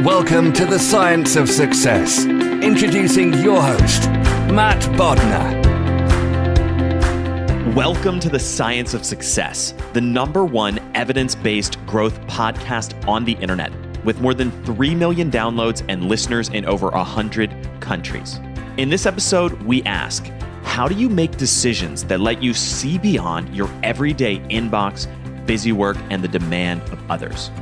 Welcome to the Science of Success. Introducing your host, Matt Bodnar. Welcome to the Science of Success, the #1 evidence-based growth podcast on the internet, with more than 3 million downloads and listeners in over 100 countries. In this episode, we ask, how do you make decisions that let you see beyond your everyday inbox, busy work, and the demand of others?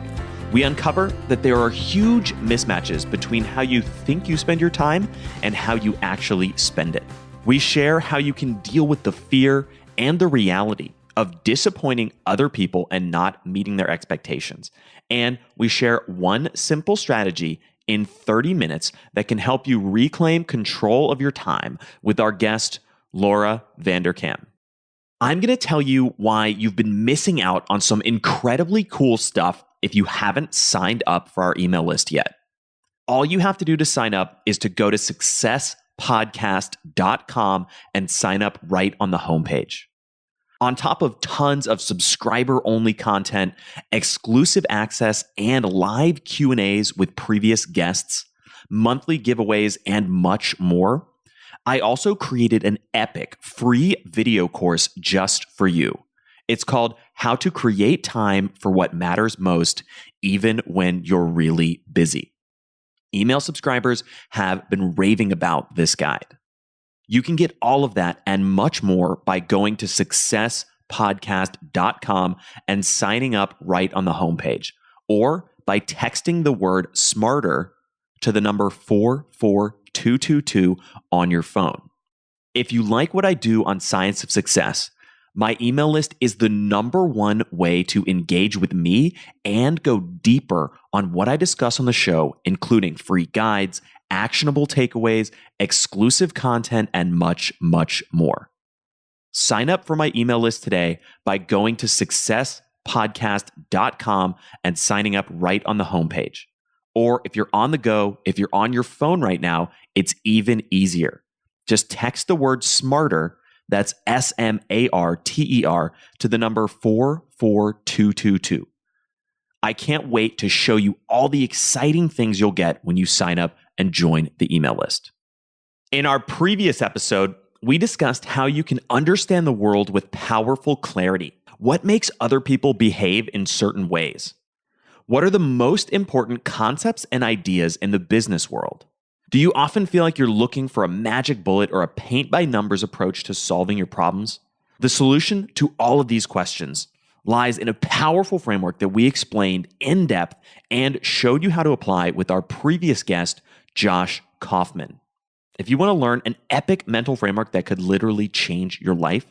We uncover that there are huge mismatches between how you think you spend your time and how you actually spend it. We share how you can deal with the fear and the reality of disappointing other people and not meeting their expectations. And we share one simple strategy in 30 minutes that can help you reclaim control of your time with our guest, Laura Vanderkam. I'm going to tell you why you've been missing out on some incredibly cool stuff if you haven't signed up for our email list yet. All you have to do to sign up is to go to successpodcast.com and sign up right on the homepage. On top of tons of subscriber-only content, exclusive access, and live Q&As with previous guests, monthly giveaways, and much more, I also created an epic free video course just for you. It's called How to Create Time for What Matters Most, even when you're really busy. Email subscribers have been raving about this guide. You can get all of that and much more by going to successpodcast.com and signing up right on the homepage, or by texting the word SMARTER to the number 44222 on your phone. If you like what I do on Science of Success, my email list is the #1 way to engage with me and go deeper on what I discuss on the show, including free guides, actionable takeaways, exclusive content, and much, much more. Sign up for my email list today by going to successpodcast.com and signing up right on the homepage. Or if you're on the go, if you're on your phone right now, it's even easier. Just text the word SMARTER, that's SMARTER, to the number 44222. I can't wait to show you all the exciting things you'll get when you sign up and join the email list. In our previous episode, we discussed how you can understand the world with powerful clarity. What makes other people behave in certain ways? What are the most important concepts and ideas in the business world? Do you often feel like you're looking for a magic bullet or a paint-by-numbers approach to solving your problems? The solution to all of these questions lies in a powerful framework that we explained in depth and showed you how to apply with our previous guest, Josh Kaufman. If you want to learn an epic mental framework that could literally change your life,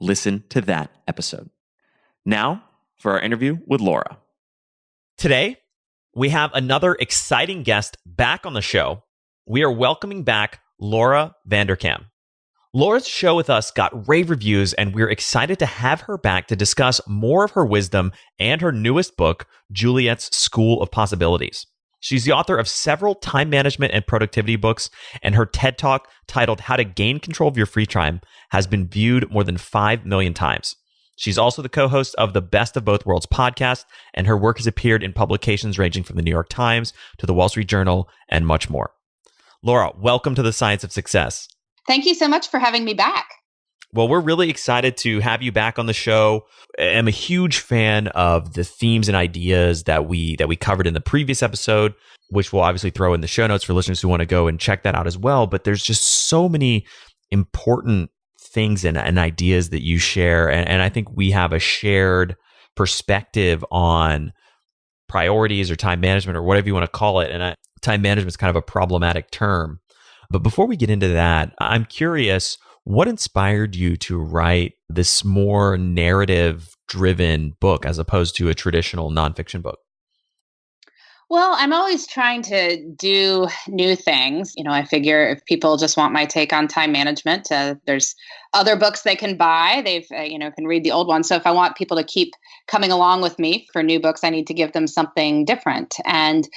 listen to that episode. Now, for our interview with Laura. Today, we have another exciting guest back on the show. We are welcoming back Laura Vanderkam. Laura's show with us got rave reviews, and we're excited to have her back to discuss more of her wisdom and her newest book, Juliet's School of Possibilities. She's the author of several time management and productivity books, and her TED Talk titled How to Gain Control of Your Free Time has been viewed more than 5 million times. She's also the co-host of the Best of Both Worlds podcast, and her work has appeared in publications ranging from the New York Times to the Wall Street Journal and much more. Laura, welcome to the Science of Success. Thank you so much for having me back. Well, we're really excited to have you back on the show. I'm a huge fan of the themes and ideas that we covered in the previous episode, which we'll obviously throw in the show notes for listeners who want to go and check that out as well. But there's just so many important things and ideas that you share. And I think we have a shared perspective on priorities or time management or whatever you want to call it. And time management is kind of a problematic term. But before we get into that, I'm curious, what inspired you to write this more narrative-driven book as opposed to a traditional nonfiction book? Well, I'm always trying to do new things. I figure if people just want my take on time management, there's other books they can buy. They've, can read the old ones. So if I want people to keep coming along with me for new books, I need to give them something different. And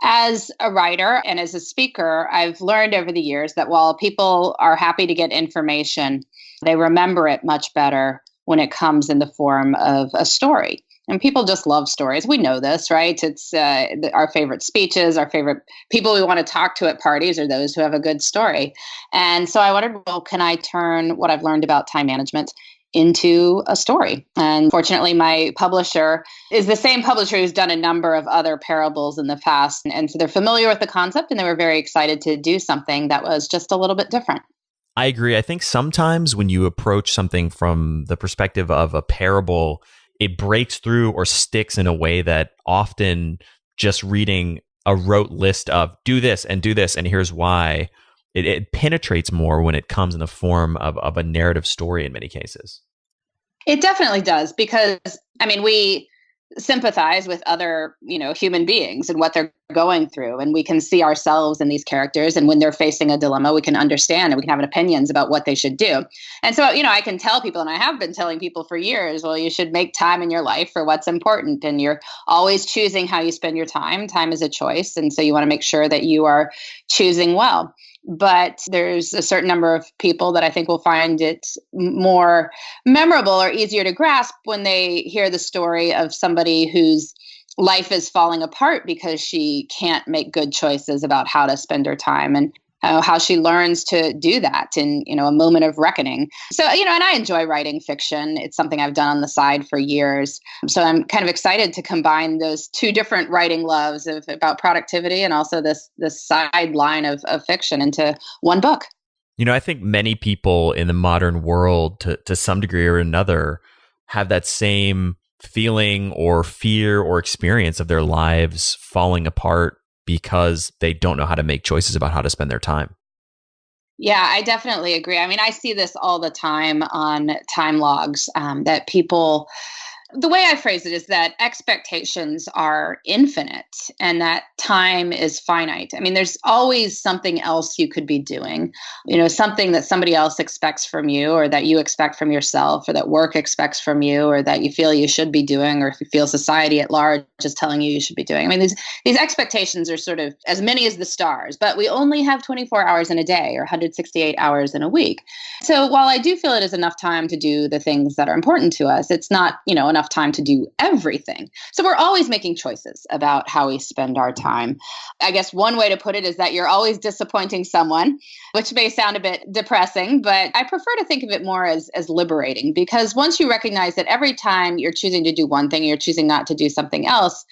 as a writer and as a speaker, I've learned over the years that while people are happy to get information, they remember it much better when it comes in the form of a story. And people just love stories. We know this, right? It's our favorite speeches, our favorite people we want to talk to at parties are those who have a good story. And so I wondered, well, can I turn what I've learned about time management into a story? And fortunately, my publisher is the same publisher who's done a number of other parables in the past. And so they're familiar with the concept, and they were very excited to do something that was just a little bit different. I agree. I think sometimes when you approach something from the perspective of a parable, it breaks through or sticks in a way that often just reading a rote list of do this and here's why, it penetrates more when it comes in the form of a narrative story in many cases. It definitely does, because we sympathize with other, human beings and what they're going through, and we can see ourselves in these characters, and when they're facing a dilemma, we can understand and we can have opinions about what they should do. And so, I can tell people, and I have been telling people for years, well, you should make time in your life for what's important, and you're always choosing how you spend your time. Time is a choice, and so you want to make sure that you are choosing well. But there's a certain number of people that I think will find it more memorable or easier to grasp when they hear the story of somebody whose life is falling apart because she can't make good choices about how to spend her time, and how she learns to do that in, a moment of reckoning. So, and I enjoy writing fiction. It's something I've done on the side for years. So I'm kind of excited to combine those two different writing loves about productivity and also this sideline of fiction into one book. I think many people in the modern world, to some degree or another, have that same feeling or fear or experience of their lives falling apart because they don't know how to make choices about how to spend their time. Yeah, I definitely agree. I see this all the time on time logs, that people, the way I phrase it is that expectations are infinite and that time is finite. There's always something else you could be doing, something that somebody else expects from you, or that you expect from yourself, or that work expects from you, or that you feel you should be doing, or if you feel society at large is telling you should be doing. These expectations are sort of as many as the stars, but we only have 24 hours in a day or 168 hours in a week. So while I do feel it is enough time to do the things that are important to us, it's not, enough time to do everything. So we're always making choices about how we spend our time. I guess one way to put it is that you're always disappointing someone, which may sound a bit depressing, but I prefer to think of it more as liberating, because once you recognize that every time you're choosing to do one thing, you're choosing not to do something else,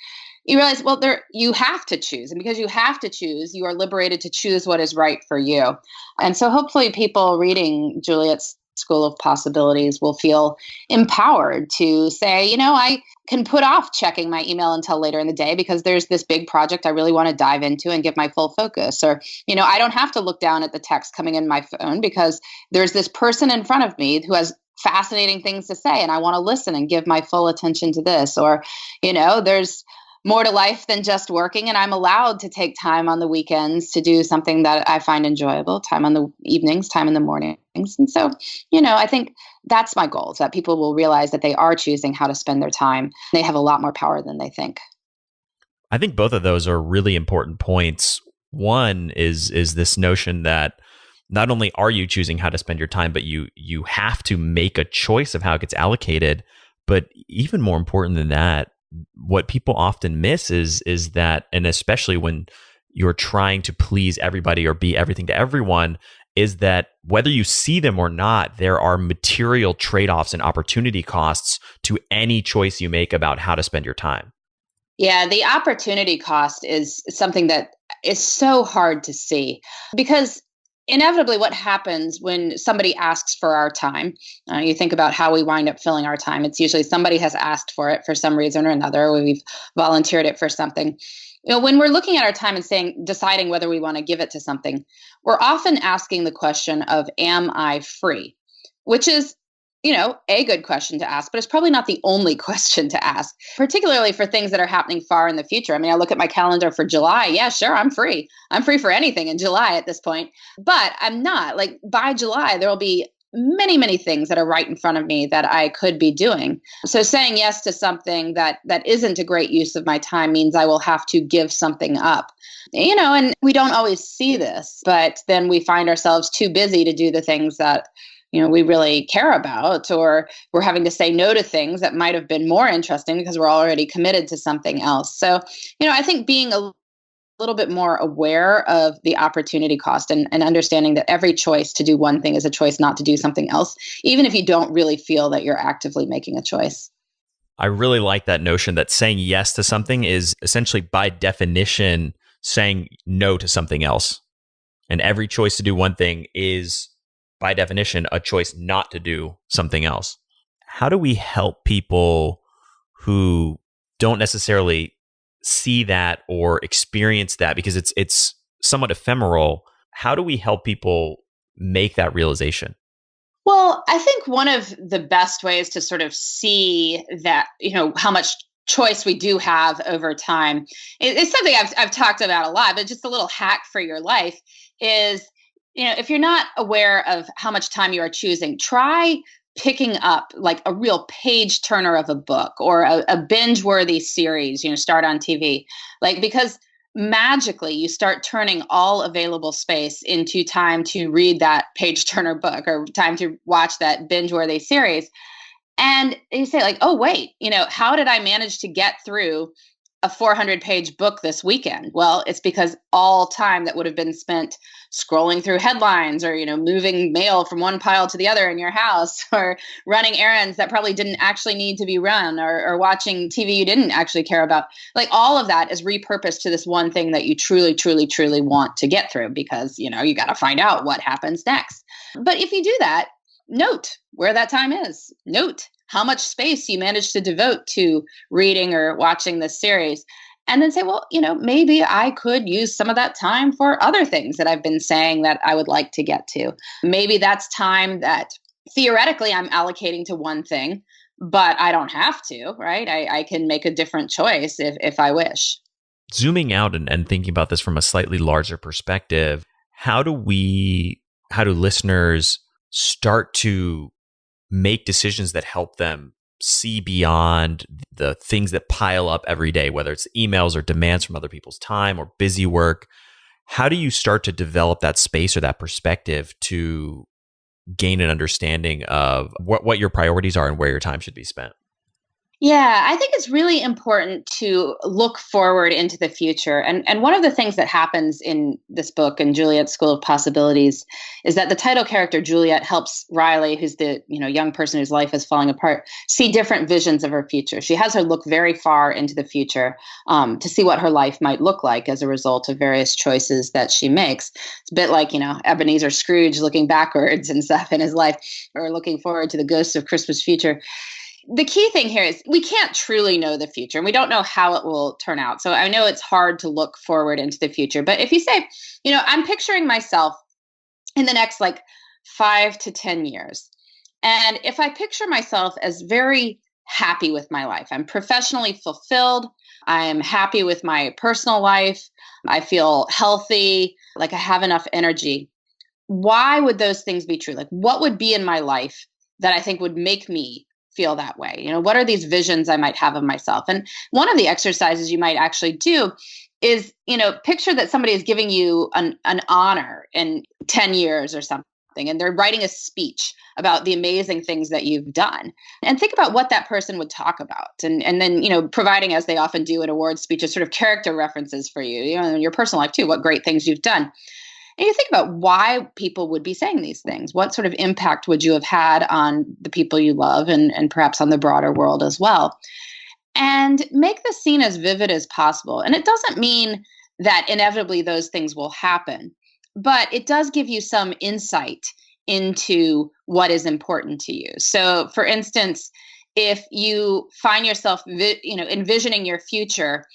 you realize, well, you have to choose. And because you have to choose, you are liberated to choose what is right for you. And so hopefully people reading Juliet's School of Possibilities will feel empowered to say, I can put off checking my email until later in the day because there's this big project I really want to dive into and give my full focus. Or, I don't have to look down at the text coming in my phone because there's this person in front of me who has fascinating things to say, and I want to listen and give my full attention to this. Or, there's more to life than just working, and I'm allowed to take time on the weekends to do something that I find enjoyable, time on the evenings, time in the mornings. And so, I think that's my goal, is that people will realize that they are choosing how to spend their time. They have a lot more power than they think. I think both of those are really important points. One is this notion that not only are you choosing how to spend your time, but you have to make a choice of how it gets allocated. But even more important than that, what people often miss is that, and especially when you're trying to please everybody or be everything to everyone, is that whether you see them or not, there are material trade-offs and opportunity costs to any choice you make about how to spend your time. Yeah, the opportunity cost is something that is so hard to see, because inevitably what happens when somebody asks for our time, you think about how we wind up filling our time. It's usually somebody has asked for it for some reason or another, or we've volunteered it for something. When we're looking at our time and deciding whether we want to give it to something, we're often asking the question of, am I free? Which is, a good question to ask, but it's probably not the only question to ask, particularly for things that are happening far in the future. I look at my calendar for July. Yeah, sure, I'm free. I'm free for anything in July at this point, but I'm not. By July, there will be many, many things that are right in front of me that I could be doing. So saying yes to something that isn't a great use of my time means I will have to give something up. And we don't always see this, but then we find ourselves too busy to do the things that we really care about, or we're having to say no to things that might have been more interesting because we're already committed to something else. So, I think being a little bit more aware of the opportunity cost, and understanding that every choice to do one thing is a choice not to do something else, even if you don't really feel that you're actively making a choice. I really like that notion that saying yes to something is essentially by definition saying no to something else. And every choice to do one thing is by definition a choice not to do something else. How do we help people who don't necessarily see that or experience that, because it's somewhat ephemeral? How do we help people make that realization? Well, I think one of the best ways to sort of see that, how much choice we do have over time is something I've talked about a lot, but just a little hack for your life is, if you're not aware of how much time you are choosing, try picking up like a real page turner of a book, or a binge worthy series, start on TV, because magically you start turning all available space into time to read that page turner book, or time to watch that binge worthy series. And you say oh, wait, how did I manage to get through a 400-page book this weekend? Well, it's because all time that would have been spent scrolling through headlines, or, moving mail from one pile to the other in your house, or running errands that probably didn't actually need to be run, or watching TV you didn't actually care about. All of that is repurposed to this one thing that you truly, truly, truly want to get through, because, you got to find out what happens next. But if you do that, note where that time is. Note how much space you managed to devote to reading or watching this series. And then say, well, maybe I could use some of that time for other things that I've been saying that I would like to get to. Maybe that's time that theoretically I'm allocating to one thing, but I don't have to, right? I can make a different choice if I wish. Zooming out and thinking about this from a slightly larger perspective, how do listeners start to make decisions that help them see beyond the things that pile up every day, whether it's emails or demands from other people's time or busy work? How do you start to develop that space or that perspective to gain an understanding of what your priorities are and where your time should be spent? Yeah, I think it's really important to look forward into the future. And one of the things that happens in this book, in Juliet's School of Possibilities, is that the title character, Juliet, helps Riley, who's the young person whose life is falling apart, see different visions of her future. She has her look very far into the future to see what her life might look like as a result of various choices that she makes. It's a bit like, Ebenezer Scrooge looking backwards and stuff in his life, or looking forward to the ghosts of Christmas future. The key thing here is we can't truly know the future, and we don't know how it will turn out. So I know it's hard to look forward into the future. But if you say, I'm picturing myself in the next 5 to 10 years. And if I picture myself as very happy with my life, I'm professionally fulfilled, I'm happy with my personal life, I feel healthy, I have enough energy. Why would those things be true? What would be in my life that I think would make me feel that way? What are these visions I might have of myself? And one of the exercises you might actually do is, picture that somebody is giving you an honor in 10 years or something, and they're writing a speech about the amazing things that you've done. And think about what that person would talk about. And then, providing, as they often do at award speeches, sort of character references for you, in your personal life too, what great things you've done. And you think about why people would be saying these things. What sort of impact would you have had on the people you love, and perhaps on the broader world as well? And make the scene as vivid as possible. And it doesn't mean that inevitably those things will happen, but it does give you some insight into what is important to you. So, for instance, if you find yourself, envisioning your future,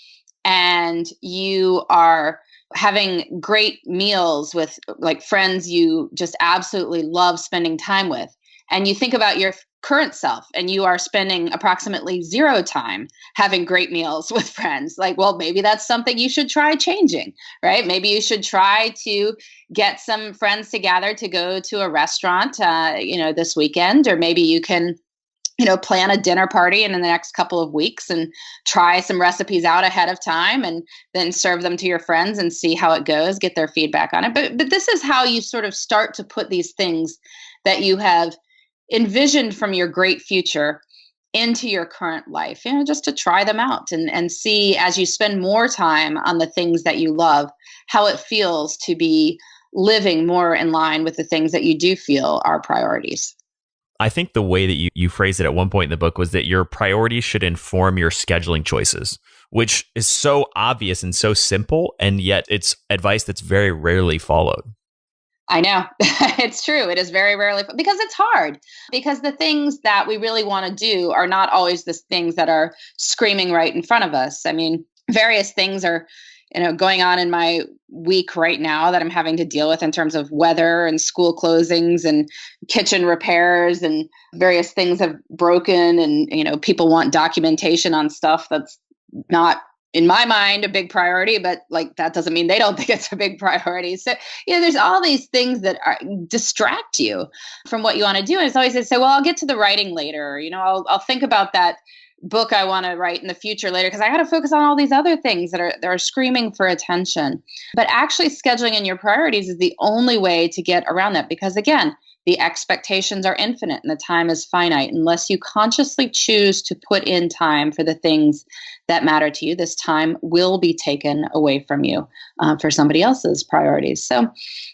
and you are having great meals with friends you just absolutely love spending time with, and you think about your current self and you are spending approximately 0 time having great meals with friends, well, maybe that's something you should try changing, right? Maybe you should try to get some friends together to go to a restaurant, this weekend, or maybe you can plan a dinner party in the next couple of weeks and try some recipes out ahead of time, and then serve them to your friends and see how it goes, get their feedback on it. But this is how you sort of start to put these things that you have envisioned from your great future into your current life, just to try them out and see, as you spend more time on the things that you love, how it feels to be living more in line with the things that you do feel are priorities. I think the way that you phrased it at one point in the book was that your priorities should inform your scheduling choices, which is so obvious and so simple, and yet it's advice that's very rarely followed. I know. It's true. It is very rarely, because it's hard, because the things that we really want to do are not always the things that are screaming right in front of us. I mean, various things are going on in my week right now that I'm having to deal with in terms of weather and school closings and kitchen repairs, and various things have broken, and people want documentation on stuff that's not, in my mind, a big priority, but that doesn't mean they don't think it's a big priority. So, there's all these things that distract you from what you want to do. And it's always to say, well, I'll get to the writing later. I'll think about that book I want to write in the future later, because I got to focus on all these other things that are screaming for attention. But actually scheduling in your priorities is the only way to get around that, because again, the expectations are infinite and the time is finite. Unless you consciously choose to put in time for the things that matter to you, this time will be taken away from you for somebody else's priorities. So,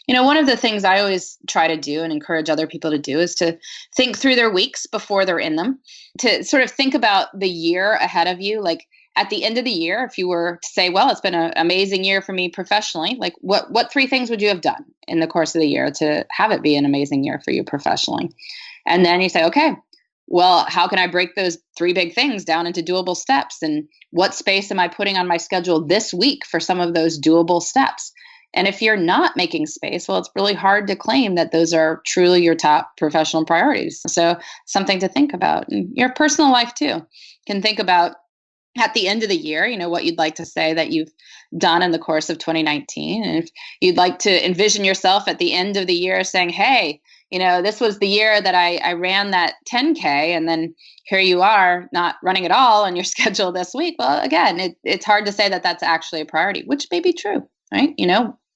one of the things I always try to do and encourage other people to do is to think through their weeks before they're in them, to sort of think about the year ahead of you. Like, at the end of the year, if you were to say, well, it's been an amazing year for me professionally, like what 3 things would you have done in the course of the year to have it be an amazing year for you professionally? And then you say, okay, well, how can I break those 3 big things down into doable steps? And what space am I putting on my schedule this week for some of those doable steps? And if you're not making space, well, it's really hard to claim that those are truly your top professional priorities. So something to think about. And your personal life too. You can think about, at the end of the year, what you'd like to say that you've done in the course of 2019. And if you'd like to envision yourself at the end of the year saying, hey, this was the year that I ran that 10K, and then here you are not running at all on your schedule this week. Well, again, it's hard to say that that's actually a priority, which may be true, right?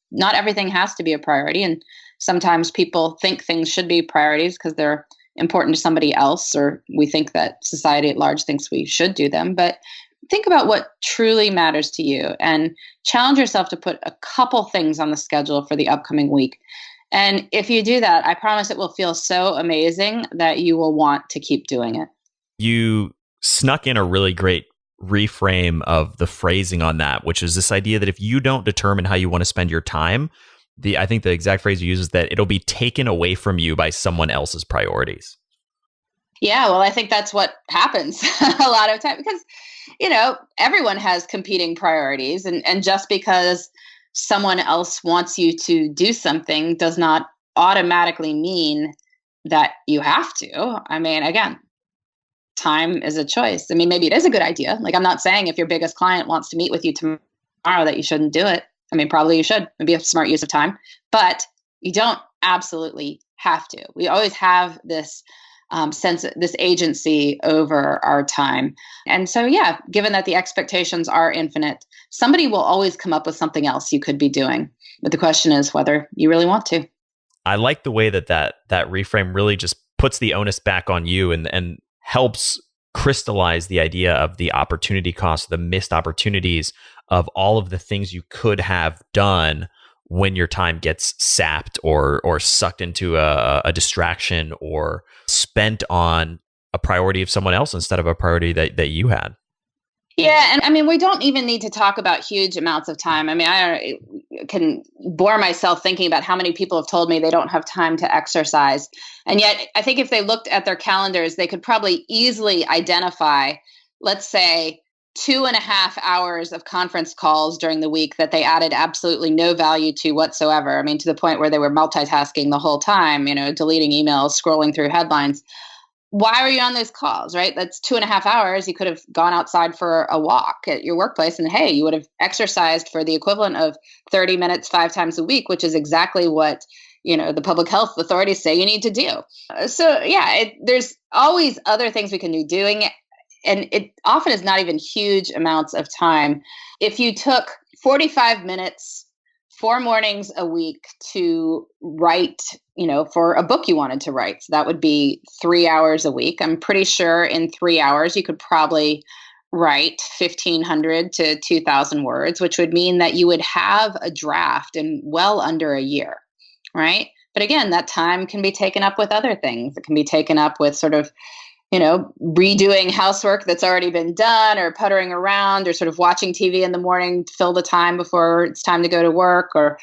Not everything has to be a priority. And sometimes people think things should be priorities because they're important to somebody else, or we think that society at large thinks we should do them. But think about what truly matters to you and challenge yourself to put a couple things on the schedule for the upcoming week. And if you do that, I promise it will feel so amazing that you will want to keep doing it. You snuck in a really great reframe of the phrasing on that, which is this idea that if you don't determine how you want to spend your time, I think the exact phrase you use is that it'll be taken away from you by someone else's priorities. Yeah, well, I think that's what happens a lot of time, because, everyone has competing priorities. And just because someone else wants you to do something does not automatically mean that you have to. I mean, again, time is a choice. I mean, maybe it is a good idea. Like, I'm not saying if your biggest client wants to meet with you tomorrow that you shouldn't do it. I mean, probably you should. Maybe a smart use of time. But you don't absolutely have to. We always have this sense, this agency over our time. And so, yeah, given that the expectations are infinite, somebody will always come up with something else you could be doing. But the question is whether you really want to. I like the way that reframe really just puts the onus back on you and helps crystallize the idea of the opportunity cost, the missed opportunities of all of the things you could have done when your time gets sapped or sucked into a distraction or spent on a priority of someone else instead of a priority that you had. Yeah. And I mean, we don't even need to talk about huge amounts of time. I mean, I can bore myself thinking about how many people have told me they don't have time to exercise. And yet, I think if they looked at their calendars, they could probably easily identify, let's say, 2.5 hours of conference calls during the week that they added absolutely no value to whatsoever. I mean, to the point where they were multitasking the whole time, deleting emails, scrolling through headlines. Why are you on those calls, right? That's 2.5 hours. You could have gone outside for a walk at your workplace, and hey, you would have exercised for the equivalent of 30 minutes 5 times a week, which is exactly what the public health authorities say you need to do. So yeah, there's always other things we can be doing. And it often is not even huge amounts of time. If you took 45 minutes 4 mornings a week to write, for a book you wanted to write. So that would be 3 hours a week. I'm pretty sure in 3 hours, you could probably write 1,500 to 2,000 words, which would mean that you would have a draft in well under a year, right? But again, that time can be taken up with other things. It can be taken up with sort of redoing housework that's already been done, or puttering around, or sort of watching TV in the morning to fill the time before it's time to go to work, or,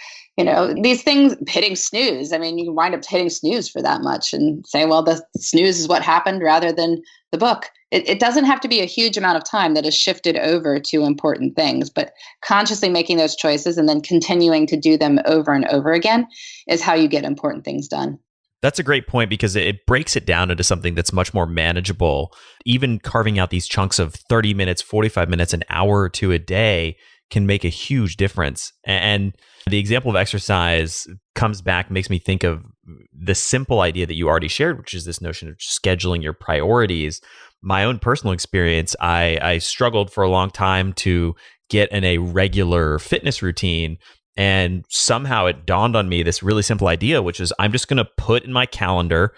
these things, hitting snooze. I mean, you can wind up hitting snooze for that much and say, well, the snooze is what happened rather than the book. It doesn't have to be a huge amount of time that is shifted over to important things, but consciously making those choices and then continuing to do them over and over again is how you get important things done. That's a great point, because it breaks it down into something that's much more manageable. Even carving out these chunks of 30 minutes, 45 minutes, an hour or two a day can make a huge difference. And the example of exercise comes back, makes me think of the simple idea that you already shared, which is this notion of scheduling your priorities. My own personal experience, I struggled for a long time to get in a regular fitness routine. And somehow it dawned on me this really simple idea, which is I'm just going to put in my calendar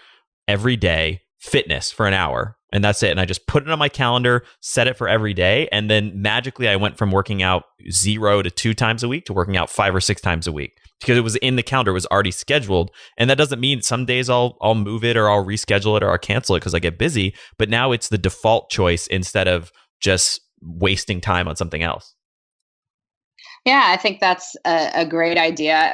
every day fitness for an hour. And that's it. And I just put it on my calendar, set it for every day. And then magically I went from working out 0 to 2 times a week to working out 5 or 6 times a week, because it was in the calendar, it was already scheduled. And that doesn't mean some days I'll move it, or I'll reschedule it, or I'll cancel it because I get busy. But now it's the default choice instead of just wasting time on something else. Yeah, I think that's a great idea.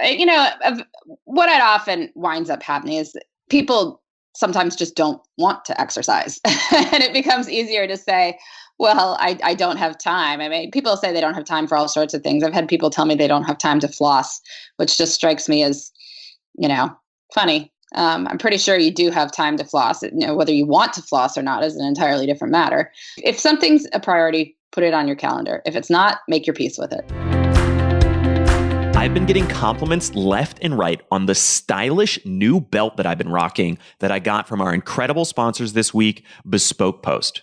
What I'd often winds up happening is people sometimes just don't want to exercise. And it becomes easier to say, well, I don't have time. I mean, people say they don't have time for all sorts of things. I've had people tell me they don't have time to floss, which just strikes me as, funny. I'm pretty sure you do have time to floss. Whether you want to floss or not is an entirely different matter. If something's a priority, put it on your calendar. If it's not, make your peace with it. I've been getting compliments left and right on the stylish new belt that I've been rocking that I got from our incredible sponsors this week, Bespoke Post.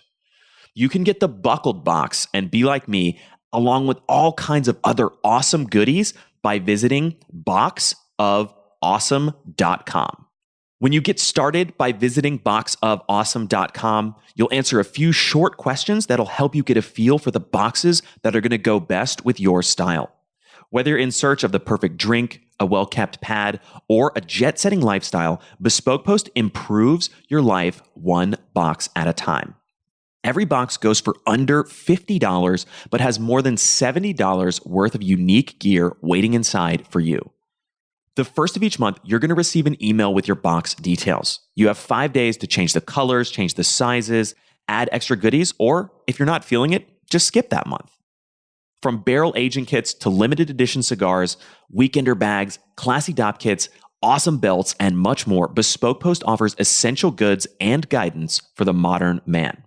You can get the buckled box and be like me, along with all kinds of other awesome goodies, by visiting boxofawesome.com. When you get started by visiting boxofawesome.com, you'll answer a few short questions that'll help you get a feel for the boxes that are going to go best with your style. Whether you're in search of the perfect drink, a well-kept pad, or a jet-setting lifestyle, Bespoke Post improves your life one box at a time. Every box goes for under $50, but has more than $70 worth of unique gear waiting inside for you. The first of each month, you're going to receive an email with your box details. You have 5 days to change the colors, change the sizes, add extra goodies, or if you're not feeling it, just skip that month. From barrel aging kits to limited edition cigars, weekender bags, classy dop kits, awesome belts, and much more, Bespoke Post offers essential goods and guidance for the modern man.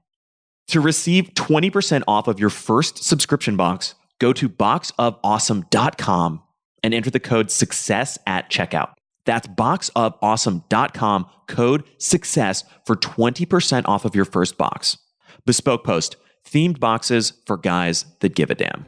To receive 20% off of your first subscription box, go to boxofawesome.com and enter the code SUCCESS at checkout. That's boxofawesome.com, code SUCCESS for 20% off of your first box. Bespoke Post, themed boxes for guys that give a damn.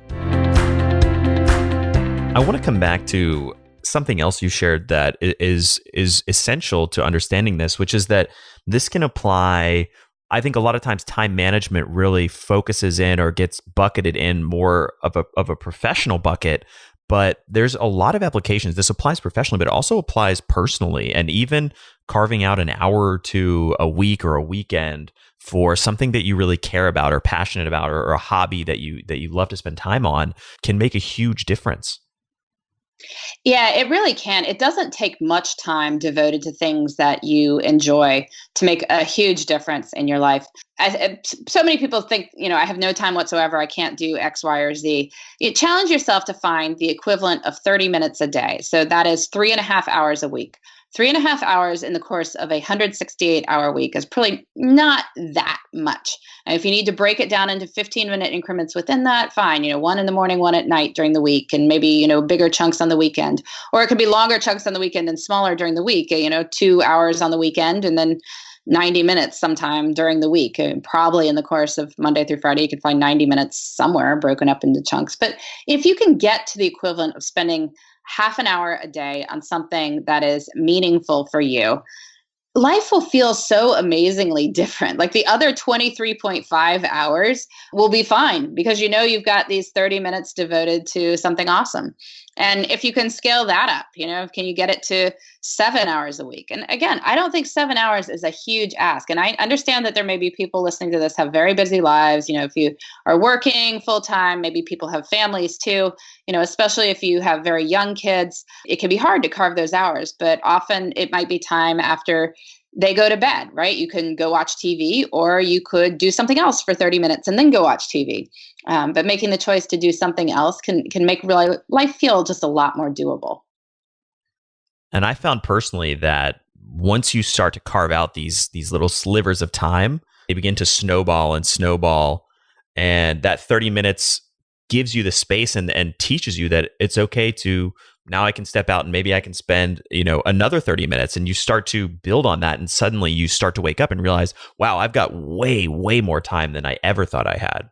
I want to come back to something else you shared that is essential to understanding this, which is that this can apply. I think a lot of times time management really focuses in or gets bucketed in more of a professional bucket, but there's a lot of applications. This applies professionally, but it also applies personally, and even carving out an hour or two a week or a weekend for something that you really care about or passionate about, or a hobby that you love to spend time on, can make a huge difference. Yeah, it really can. It doesn't take much time devoted to things that you enjoy to make a huge difference in your life. So many people think, I have no time whatsoever. I can't do X, Y, or Z. You challenge yourself to find the equivalent of 30 minutes a day. So that is 3.5 hours a week. 3.5 hours in the course of a 168-hour week is probably not that much. And if you need to break it down into 15-minute increments within that, fine. 1 in the morning, 1 at night during the week, and maybe, bigger chunks on the weekend. Or it could be longer chunks on the weekend and smaller during the week, 2 hours on the weekend, and then 90 minutes sometime during the week. And probably in the course of Monday through Friday, you can find 90 minutes somewhere broken up into chunks. But if you can get to the equivalent of spending half an hour a day on something that is meaningful for you, life will feel so amazingly different. Like the other 23.5 hours will be fine because you know you've got these 30 minutes devoted to something awesome. And if you can scale that up, can you get it to 7 hours a week? And again, I don't think 7 hours is a huge ask. And I understand that there may be people listening to this have very busy lives. If you are working full time, maybe people have families too, especially if you have very young kids, it can be hard to carve those hours, but often it might be time after they go to bed, right? You can go watch TV or you could do something else for 30 minutes and then go watch TV. But making the choice to do something else can make life feel just a lot more doable. And I found personally that once you start to carve out these little slivers of time, they begin to snowball and snowball. And that 30 minutes gives you the space and teaches you that it's okay to, now I can step out and maybe I can spend, another 30 minutes, and you start to build on that. And suddenly you start to wake up and realize, wow, I've got way, way more time than I ever thought I had.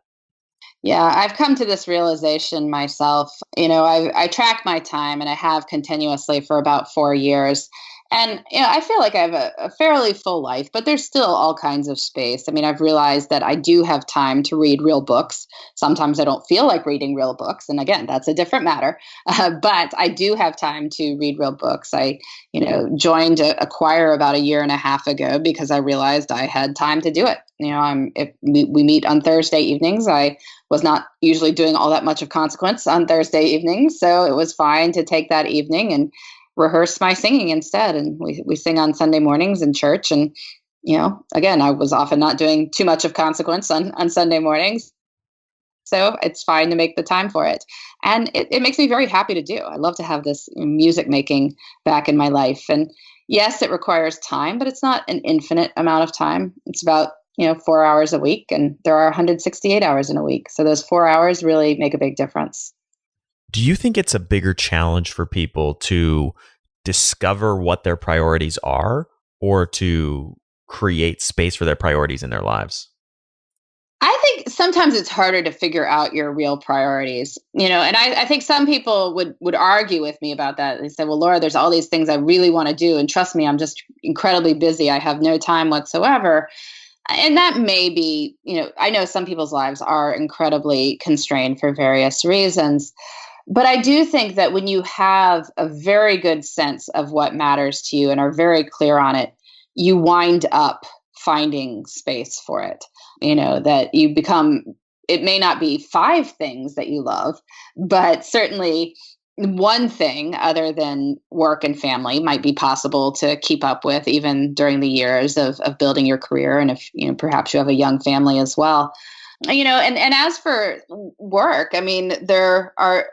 Yeah, I've come to this realization myself. I track my time and I have continuously for about 4 years. And I feel like I have a fairly full life, but there's still all kinds of space. I mean, I've realized that I do have time to read real books. Sometimes I don't feel like reading real books. And again, that's a different matter. But I do have time to read real books. I, joined a choir about 1.5 years ago because I realized I had time to do it. If we meet on Thursday evenings. I was not usually doing all that much of consequence on Thursday evenings. So it was fine to take that evening and rehearse my singing instead. And we sing on Sunday mornings in church. And, again, I was often not doing too much of consequence on Sunday mornings. So it's fine to make the time for it. And it makes me very happy to do. I love to have this music making back in my life. And yes, it requires time, but it's not an infinite amount of time. It's about 4 hours a week, and there are 168 hours in a week. So those 4 hours really make a big difference. Do you think it's a bigger challenge for people to discover what their priorities are or to create space for their priorities in their lives? I think sometimes it's harder to figure out your real priorities, and I think some people would argue with me about that. They say, well, Laura, there's all these things I really want to do. And trust me, I'm just incredibly busy. I have no time whatsoever. And that may be, I know some people's lives are incredibly constrained for various reasons. But I do think that when you have a very good sense of what matters to you and are very clear on it, you wind up finding space for it. That you become, it may not be 5 things that you love, but certainly one thing other than work and family might be possible to keep up with even during the years of building your career. And if, perhaps you have a young family as well. And as for work, I mean, there are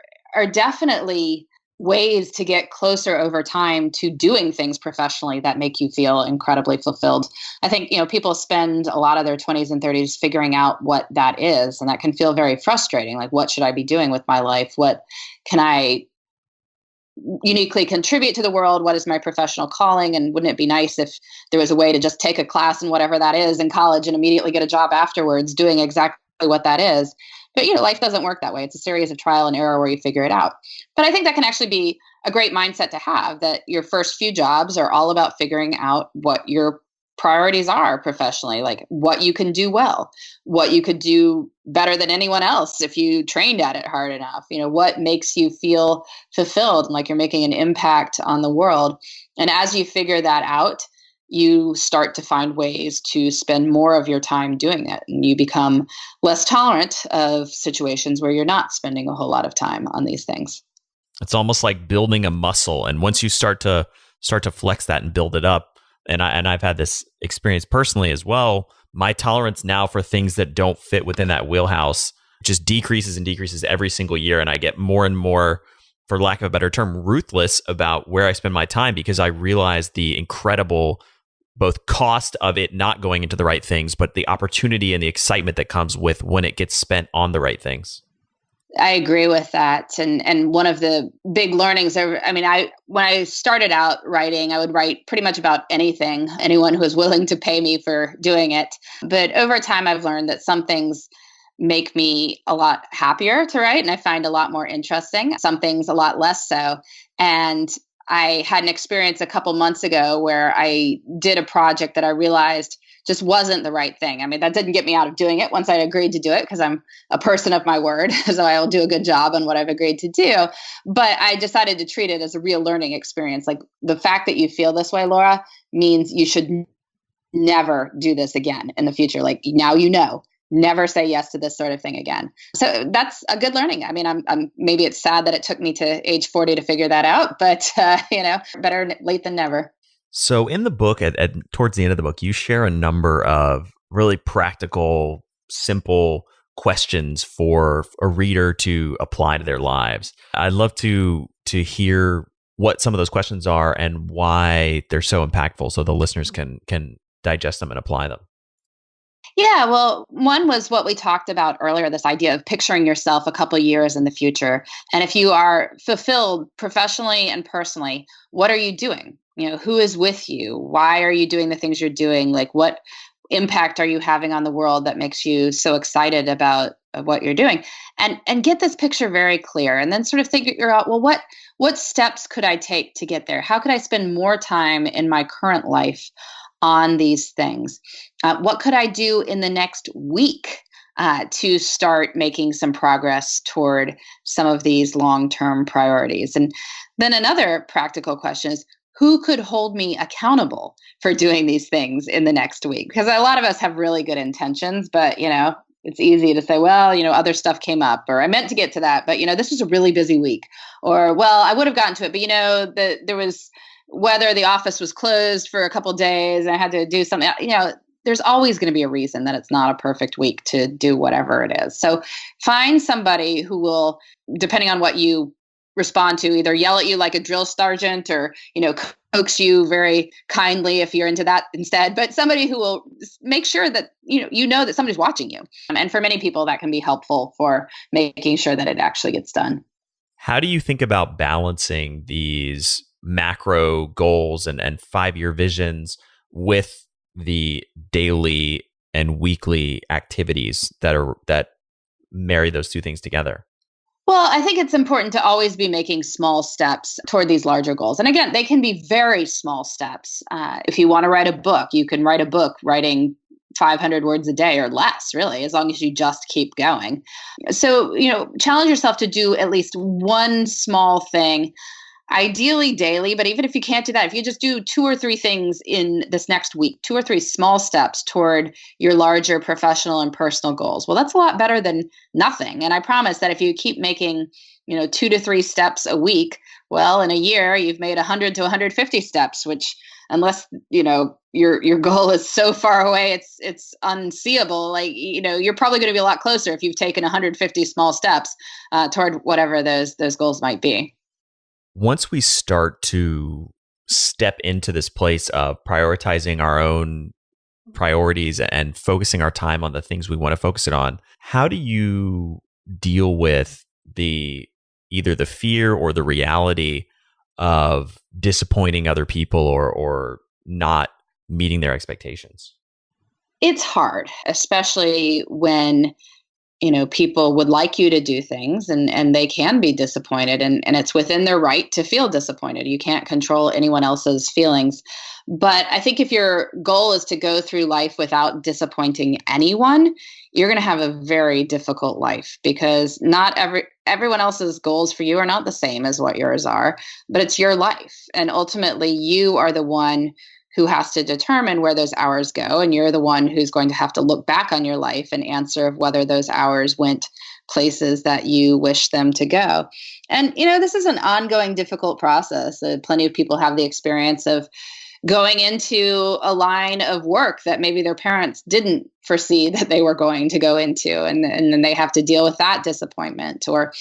definitely ways to get closer over time to doing things professionally that make you feel incredibly fulfilled. I think, people spend a lot of their 20s and 30s figuring out what that is, and that can feel very frustrating. Like, what should I be doing with my life? What can I uniquely contribute to the world? What is my professional calling? And wouldn't it be nice if there was a way to just take a class in whatever that is in college and immediately get a job afterwards doing exactly what that is? But, life doesn't work that way. It's a series of trial and error where you figure it out. But I think that can actually be a great mindset to have, that your first few jobs are all about figuring out what your priorities are professionally, like what you can do well, what you could do better than anyone else if you trained at it hard enough, what makes you feel fulfilled and like you're making an impact on the world. And as you figure that out, you start to find ways to spend more of your time doing it. And you become less tolerant of situations where you're not spending a whole lot of time on these things. It's almost like building a muscle. And once you start to flex that and build it up, and I've had this experience personally as well, my tolerance now for things that don't fit within that wheelhouse just decreases and decreases every single year. And I get more and more, for lack of a better term, ruthless about where I spend my time, because I realize the incredible both cost of it not going into the right things, but the opportunity and the excitement that comes with when it gets spent on the right things. I agree with that. And one of the big learnings, when I started out writing, I would write pretty much about anything, anyone who was willing to pay me for doing it. But over time, I've learned that some things make me a lot happier to write and I find a lot more interesting. Some things a lot less so. And I had an experience a couple months ago where I did a project that I realized just wasn't the right thing. I mean, that didn't get me out of doing it once I agreed to do it because I'm a person of my word. So I will do a good job on what I've agreed to do. But I decided to treat it as a real learning experience. Like the fact that you feel this way, Laura, means you should never do this again in the future. Like now you know. Never say yes to this sort of thing again. So that's a good learning. I mean, I'm maybe it's sad that it took me to age 40 to figure that out, but better late than never. So in the book, towards the end of the book, you share a number of really practical, simple questions for a reader to apply to their lives. I'd love to hear what some of those questions are and why they're so impactful, so the listeners can digest them and apply them. Yeah, well, one was what we talked about earlier, this idea of picturing yourself a couple years in the future. And if you are fulfilled professionally and personally, what are you doing? Who is with you? Why are you doing the things you're doing? Like what impact are you having on the world that makes you so excited about what you're doing? And get this picture very clear and then sort of figure out, well, what steps could I take to get there? How could I spend more time in my current life on these things? What could I do in the next week to start making some progress toward some of these long-term priorities? And then another practical question is, who could hold me accountable for doing these things in the next week? Because a lot of us have really good intentions, but it's easy to say, well, other stuff came up, or I meant to get to that, but this was a really busy week, or well, I would have gotten to it, but there was whether the office was closed for a couple of days and I had to do something, there's always going to be a reason that it's not a perfect week to do whatever it is. So find somebody who will, depending on what you respond to, either yell at you like a drill sergeant or, coax you very kindly if you're into that instead, but somebody who will make sure that, that somebody's watching you. And for many people, that can be helpful for making sure that it actually gets done. How do you think about balancing these macro goals and 5-year visions with the daily and weekly activities that marry those two things together? Well, I think it's important to always be making small steps toward these larger goals. And again, they can be very small steps. If you want to write a book, you can write a book writing 500 words a day or less, really, as long as you just keep going. So, challenge yourself to do at least one small thing, ideally daily, but even if you can't do that, if you just do 2 or 3 things in this next week, 2 or 3 small steps toward your larger professional and personal goals, well, that's a lot better than nothing. And I promise that if you keep making, 2 to 3 steps a week, well, in a year, you've made 100 to 150 steps, which unless, your goal is so far away, it's unseeable. Like, you're probably going to be a lot closer if you've taken 150 small steps toward whatever those goals might be. Once we start to step into this place of prioritizing our own priorities and focusing our time on the things we want to focus it on, how do you deal with either the fear or the reality of disappointing other people or not meeting their expectations? It's hard, especially when people would like you to do things and they can be disappointed and it's within their right to feel disappointed. You can't control anyone else's feelings. But I think if your goal is to go through life without disappointing anyone, you're going to have a very difficult life because not everyone else's goals for you are not the same as what yours are, but it's your life. And ultimately you are the one who has to determine where those hours go. And you're the one who's going to have to look back on your life and answer whether those hours went places that you wish them to go. And, this is an ongoing difficult process. Plenty of people have the experience of going into a line of work that maybe their parents didn't foresee that they were going to go into. And then they have to deal with that disappointment or,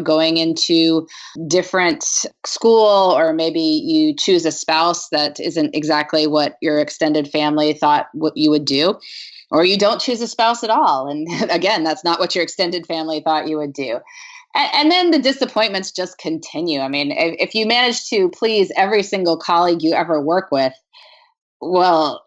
going into different school, or maybe you choose a spouse that isn't exactly what your extended family thought what you would do. or you don't choose a spouse at all. And again, that's not what your extended family thought you would do. And then the disappointments just continue. I mean, if you manage to please every single colleague you ever work with, well,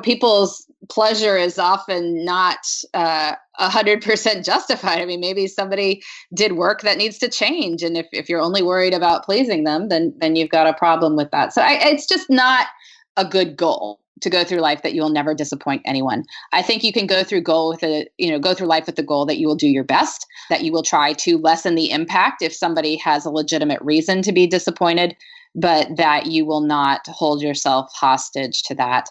people's pleasure is often not 100% justified. I mean, maybe somebody did work that needs to change. And if you're only worried about pleasing them, then you've got a problem with that. So it's just not a good goal to go through life that you will never disappoint anyone. I think you can go through go through life with the goal that you will do your best, that you will try to lessen the impact if somebody has a legitimate reason to be disappointed, but that you will not hold yourself hostage to that.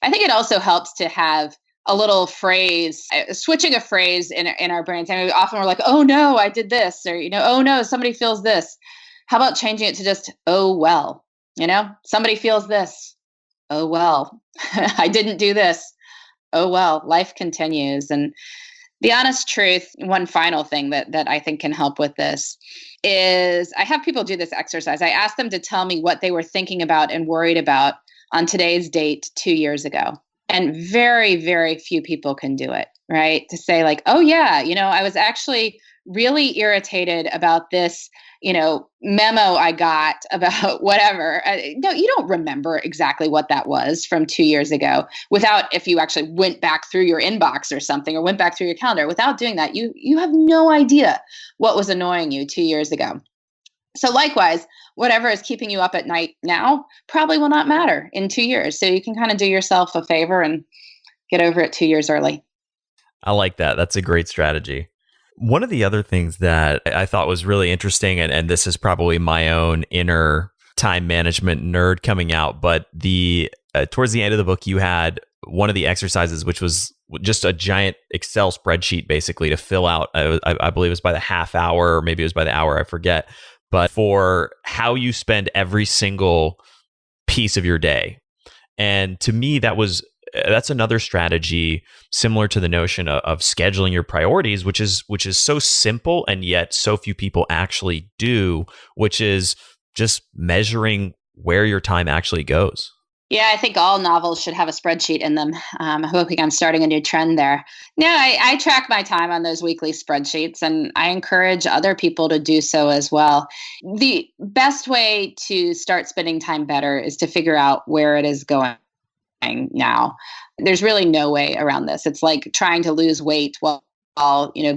I think it also helps to have a little phrase, switching a phrase in our brains. I mean, often we're like, oh no, I did this, or, oh no, somebody feels this. How about changing it to just, oh well, somebody feels this. Oh well, I didn't do this. Oh well, life continues. And the honest truth, one final thing that I think can help with this is I have people do this exercise. I ask them to tell me what they were thinking about and worried about on today's date 2 years ago. And very, very few people can do it, right? To say like, oh yeah, I was actually really irritated about this, memo I got about whatever. No, you don't remember exactly what that was from 2 years ago if you actually went back through your inbox or something, or went back through your calendar. Without doing that, you have no idea what was annoying you 2 years ago. So likewise, whatever is keeping you up at night now probably will not matter in 2 years. So you can kind of do yourself a favor and get over it 2 years early. I like that. That's a great strategy. One of the other things that I thought was really interesting, and this is probably my own inner time management nerd coming out, but towards the end of the book, you had one of the exercises, which was just a giant Excel spreadsheet, basically to fill out. I believe it was by the half hour, or maybe it was by the hour, I forget. But for how you spend every single piece of your day. And to me, that's another strategy similar to the notion of scheduling your priorities, which is so simple and yet so few people actually do, which is just measuring where your time actually goes. Yeah, I think all novels should have a spreadsheet in them. I'm hoping I'm starting a new trend there. No, I track my time on those weekly spreadsheets, and I encourage other people to do so as well. The best way to start spending time better is to figure out where it is going now. There's really no way around this. It's like trying to lose weight while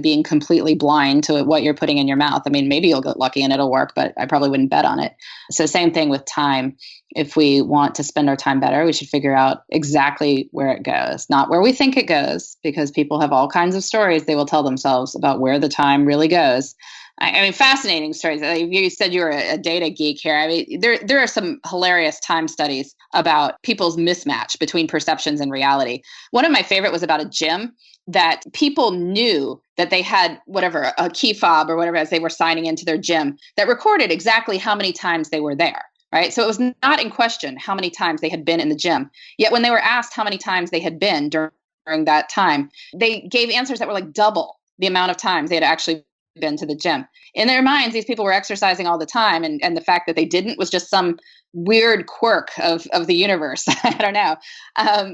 being completely blind to what you're putting in your mouth. I mean, maybe you'll get lucky and it'll work, but I probably wouldn't bet on it. So same thing with time. If we want to spend our time better, we should figure out exactly where it goes, not where we think it goes, because people have all kinds of stories they will tell themselves about where the time really goes. I mean, fascinating stories. You said you were a data geek here. I mean, there are some hilarious time studies about people's mismatch between perceptions and reality. One of my favorite was about a gym that people knew that they had whatever, a key fob or whatever, as they were signing into their gym, that recorded exactly how many times they were there, right? So it was not in question how many times they had been in the gym. Yet when they were asked how many times they had been during that time, they gave answers that were like double the amount of times they had actually been to the gym. In their minds, these people were exercising all the time, and the fact that they didn't was just some weird quirk of the universe. I don't know.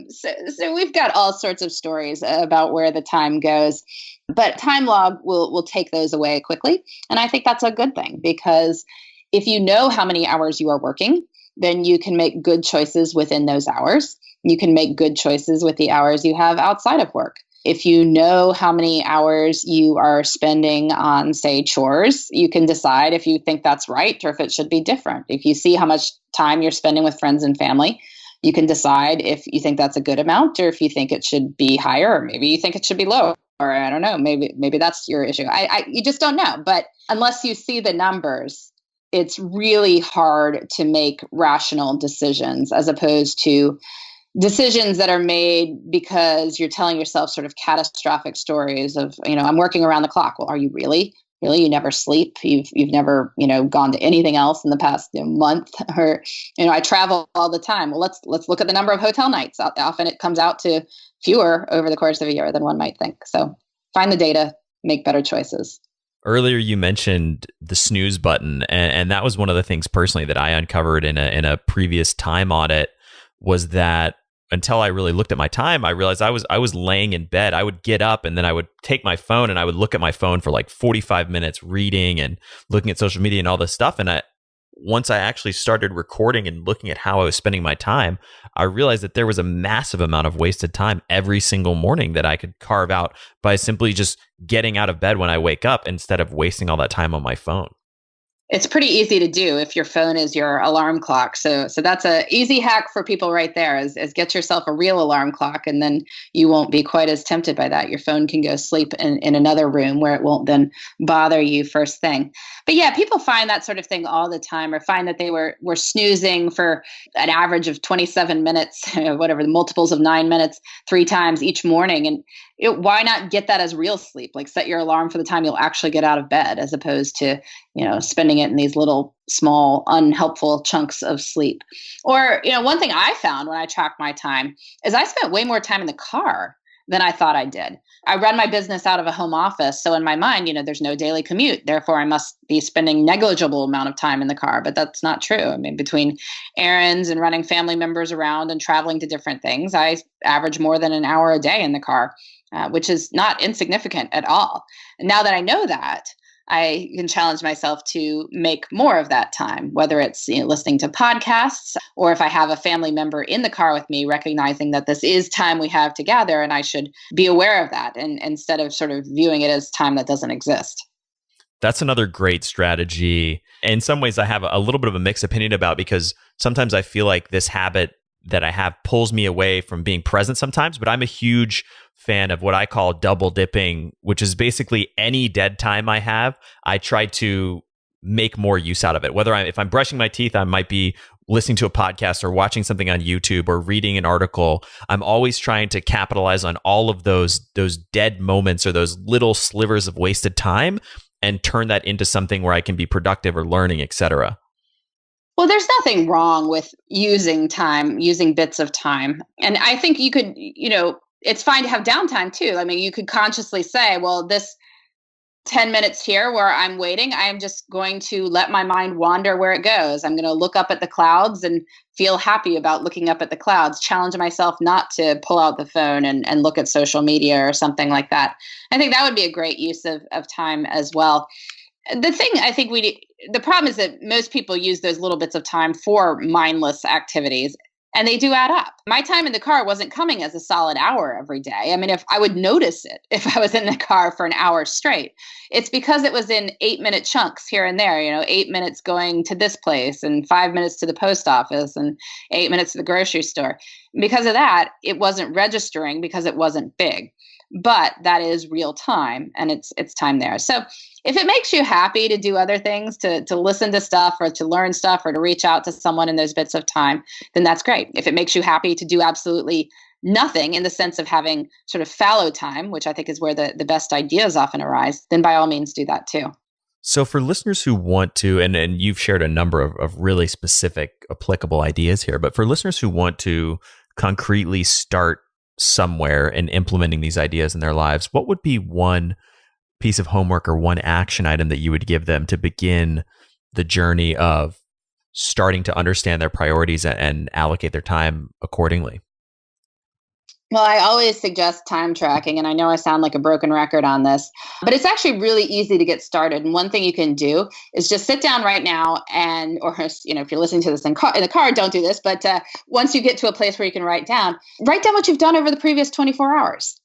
So we've got all sorts of stories about where the time goes, but time log will take those away quickly. And I think that's a good thing, because if you know how many hours you are working, then you can make good choices within those hours. You can make good choices with the hours you have outside of work. If you know how many hours you are spending on, say, chores, you can decide if you think that's right or if it should be different. If you see how much time you're spending with friends and family, you can decide if you think that's a good amount or if you think it should be higher, or maybe you think it should be lower. Or I don't know, maybe that's your issue. You just don't know. But unless you see the numbers, it's really hard to make rational decisions, as opposed to decisions that are made because you're telling yourself sort of catastrophic stories of, I'm working around the clock. Well, are you really? Really? You never sleep? You've never, gone to anything else in the past month? Or, I travel all the time. Well, let's look at the number of hotel nights. Often it comes out to fewer over the course of a year than one might think. So find the data, make better choices. Earlier, you mentioned the snooze button, and that was one of the things personally that I uncovered in a previous time audit, was that until I really looked at my time, I realized I was laying in bed. I would get up and then I would take my phone and I would look at my phone for like 45 minutes reading and looking at social media and all this stuff. And once I actually started recording and looking at how I was spending my time, I realized that there was a massive amount of wasted time every single morning that I could carve out by simply just getting out of bed when I wake up instead of wasting all that time on my phone. It's pretty easy to do if your phone is your alarm clock. So that's a easy hack for people right there is get yourself a real alarm clock, and then you won't be quite as tempted by that. Your phone can go sleep in another room where it won't then bother you first thing. But yeah, people find that sort of thing all the time, or find that they were snoozing for an average of 27 minutes, whatever, the multiples of 9 minutes, 3 times each morning. And why not get that as real sleep? Like set your alarm for the time you'll actually get out of bed, as opposed to, spending it in these little small unhelpful chunks of sleep. Or, one thing I found when I tracked my time is I spent way more time in the car than I thought I did. I run my business out of a home office. So in my mind, there's no daily commute. Therefore, I must be spending negligible amount of time in the car. But that's not true. I mean, between errands and running family members around and traveling to different things, I average more than an hour a day in the car, which is not insignificant at all. And now that I know that, I can challenge myself to make more of that time, whether it's listening to podcasts, or if I have a family member in the car with me, recognizing that this is time we have together and I should be aware of that, and instead of sort of viewing it as time that doesn't exist. That's another great strategy. In some ways, I have a little bit of a mixed opinion about, because sometimes I feel like this habit that I have pulls me away from being present sometimes, but I'm a huge fan of what I call double dipping, which is basically any dead time I have, I try to make more use out of it. Whether if I'm brushing my teeth, I might be listening to a podcast or watching something on YouTube or reading an article. I'm always trying to capitalize on all of those dead moments or those little slivers of wasted time and turn that into something where I can be productive or learning, etc. Well, there's nothing wrong with using bits of time. And I think you could, it's fine to have downtime too. I mean, you could consciously say, well, this 10 minutes here where I'm waiting, I'm just going to let my mind wander where it goes. I'm going to look up at the clouds and feel happy about looking up at the clouds, challenge myself not to pull out the phone and look at social media or something like that. I think that would be a great use of time as well. The thing I think the problem is that most people use those little bits of time for mindless activities, and they do add up. My time in the car wasn't coming as a solid hour every day. I mean, if I would notice it, if I was in the car for an hour straight, it's because it was in 8-minute chunks here and there, 8 minutes going to this place and 5 minutes to the post office and 8 minutes to the grocery store. Because of that, it wasn't registering because it wasn't big. But that is real time, and it's time there. So if it makes you happy to do other things, to listen to stuff or to learn stuff or to reach out to someone in those bits of time, then that's great. If it makes you happy to do absolutely nothing, in the sense of having sort of fallow time, which I think is where the best ideas often arise, then by all means do that too. So for listeners who want to, and you've shared a number of really specific applicable ideas here, but for listeners who want to concretely start somewhere and implementing these ideas in their lives, what would be one piece of homework or one action item that you would give them to begin the journey of starting to understand their priorities and allocate their time accordingly? Well, I always suggest time tracking, and I know I sound like a broken record on this, but it's actually really easy to get started. And one thing you can do is just sit down right now or if you're listening to this in the car, don't do this. But once you get to a place where you can write down what you've done over the previous 24 hours.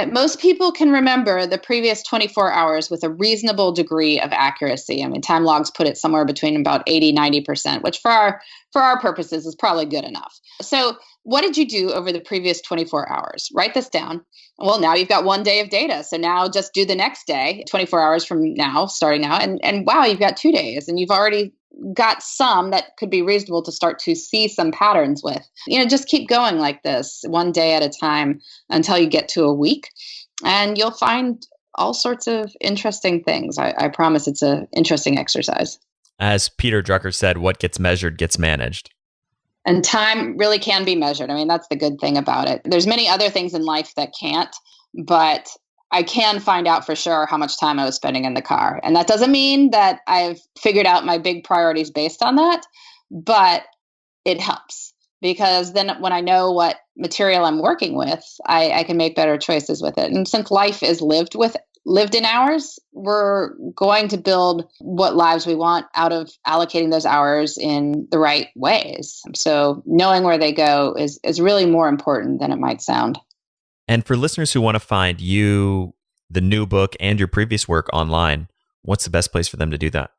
Most people can remember the previous 24 hours with a reasonable degree of accuracy. I mean, time logs put it somewhere between about 80-90%, which for our purposes is probably good enough. So what did you do over the previous 24 hours? Write this down. Well, now you've got one day of data. So now just do the next day, 24 hours from now, starting now. And wow, you've got 2 days, and you've already got some that could be reasonable to start to see some patterns with. Just keep going like this, one day at a time, until you get to a week, and you'll find all sorts of interesting things. I promise it's an interesting exercise. As Peter Drucker said, what gets measured gets managed. And time really can be measured. I mean, that's the good thing about it. There's many other things in life that can't, but I can find out for sure how much time I was spending in the car. And that doesn't mean that I've figured out my big priorities based on that, but it helps. because then when I know what material I'm working with, I can make better choices with it. And since life is lived in hours, we're going to build what lives we want out of allocating those hours in the right ways. So knowing where they go is really more important than it might sound. And for listeners who want to find you, the new book, and your previous work online, what's the best place for them to do that?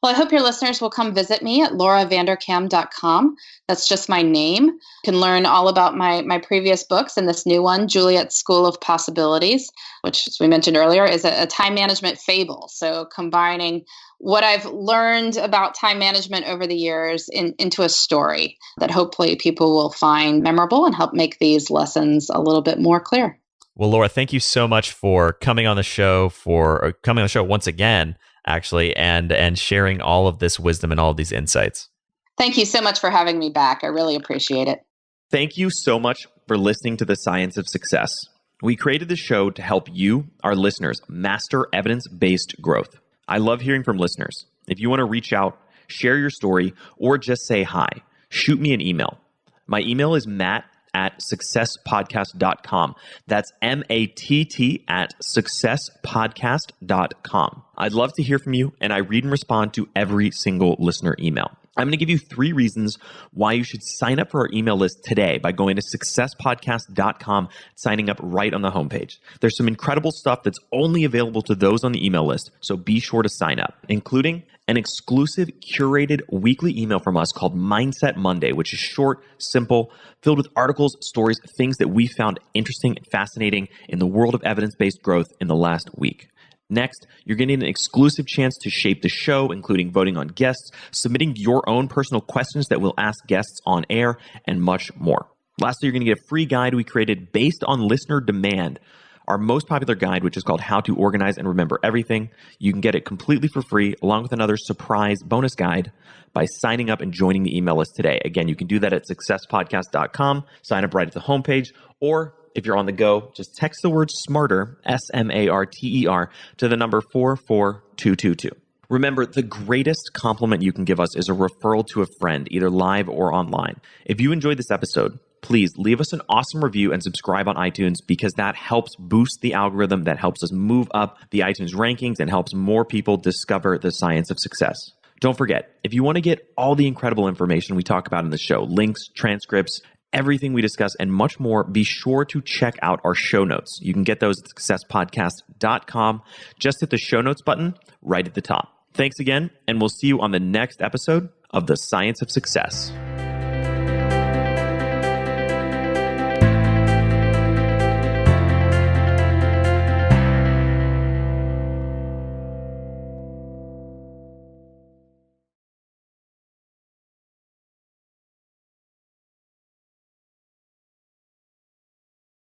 Well, I hope your listeners will come visit me at lauravanderkam.com. That's just my name. You can learn all about my previous books and this new one, Juliet's School of Possibilities, which, as we mentioned earlier, is a time management fable. So combining what I've learned about time management over the years into a story that hopefully people will find memorable and help make these lessons a little bit more clear. Well, Laura, thank you so much for coming on the show, once again, actually, and sharing all of this wisdom and all of these insights. Thank you so much for having me back. I really appreciate it. Thank you so much for listening to The Science of Success. We created this show to help you, our listeners, master evidence-based growth. I love hearing from listeners. If you want to reach out, share your story, or just say hi, shoot me an email. My email is matt@successpodcast.com. That's matt@successpodcast.com. I'd love to hear from you, and I read and respond to every single listener email. I'm going to give you 3 reasons why you should sign up for our email list today by going to successpodcast.com, signing up right on the homepage. There's some incredible stuff that's only available to those on the email list, so be sure to sign up, including an exclusive curated weekly email from us called Mindset Monday, which is short, simple, filled with articles, stories, things that we found interesting and fascinating in the world of evidence-based growth in the last week. Next, you're getting an exclusive chance to shape the show, including voting on guests, submitting your own personal questions that we'll ask guests on air, and much more. Lastly, you're going to get a free guide we created based on listener demand, our most popular guide, which is called How to Organize and Remember Everything. You can get it completely for free, along with another surprise bonus guide by signing up and joining the email list today. Again, you can do that at successpodcast.com, sign up right at the homepage, or if you're on the go, just text the word SMARTER, SMARTER, to the number 44222. Remember, the greatest compliment you can give us is a referral to a friend, either live or online. If you enjoyed this episode, please leave us an awesome review and subscribe on iTunes, because that helps boost the algorithm, that helps us move up the iTunes rankings, and helps more people discover the science of success. Don't forget, if you want to get all the incredible information we talk about in the show, links, transcripts, everything we discuss, and much more, be sure to check out our show notes. You can get those at successpodcast.com. Just hit the show notes button right at the top. Thanks again, and we'll see you on the next episode of The Science of Success.